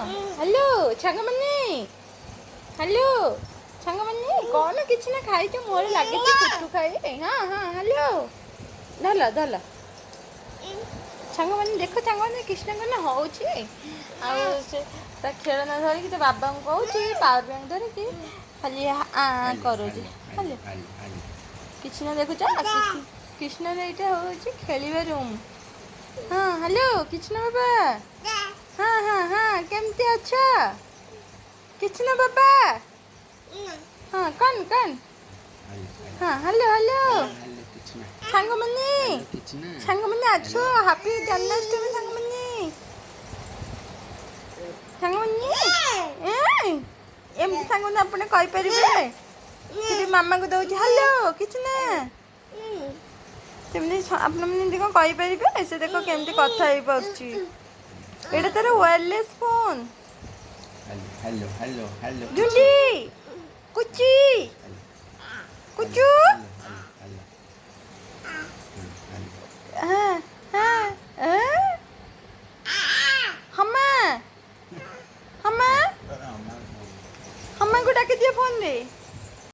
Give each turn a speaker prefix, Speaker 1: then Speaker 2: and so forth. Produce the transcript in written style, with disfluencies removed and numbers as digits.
Speaker 1: Hello ସାଙ୍ଗମାନେ, hello ସାଙ୍ଗମାନେ, କ'ଣ କିଛି ନା ଖାଇଛ ମୋର ଲାଗିଛି କୁଟୁ ଖାଇ। ହଁ ହଁ ହ୍ୟାଲୋ, ଧଲ ଧଲ ସାଙ୍ଗମାନେ, ଦେଖ ସାଙ୍ଗମାନେ କୃଷ୍ଣଙ୍କ ନା ହେଉଛି ଆଉ ସେ ତା ଖେଳନା ଧରିକି ତା ବାବାଙ୍କୁ କହୁଛି ପାୱାର ବ୍ୟାଙ୍କ ଧରିକି ଖାଲି କରୁଛି। କୃଷ୍ଣ ଦେଖୁଛ, କୃଷ୍ଣର ଏଇଟା ହେଉଛି ଖେଳିବା ରୁମ୍। ହଁ ହ୍ୟାଲୋ କୃଷ୍ଣ ବାବା, ହଁ ହଁ ହଁ କେମିତି ଅଛ କୃଷ୍ଣ ବାବା? ହଁ କଣ କଣ, ହଁ ହ୍ୟାଲୋ ହ୍ୟାଲୋ ସାଙ୍ଗମାନେ, ସାଙ୍ଗମାନେ ଆଛ, ହାପି ଜନ୍ମାଷ୍ଟମୀ ସାଙ୍ଗମାନେ, ସାଙ୍ଗମାନେ ଏମିତି ସାଙ୍ଗମାନେ ଆପଣ କହିପାରିବେ? ସେଠି ମାମାକୁ ଦଉଛି ହ୍ୟାଲୋ କିଛି ନା, ସେମିତି ଆପଣମାନେ ଏମିତି କ'ଣ କହିପାରିବେ? ସେ ଦେଖ କେମିତି କଥା ହେଇପାରୁଛି, ଏଇଟା ତାର ୱାୟରଲେସ୍ ଫୋନ୍। ଝୁଣ୍ଡି କୁଚି କୁଚୁ, ହଁ ହଁ ହମା, ହମା, ହମାକୁ ଡାକିଦିଅ ଫୋନରେ।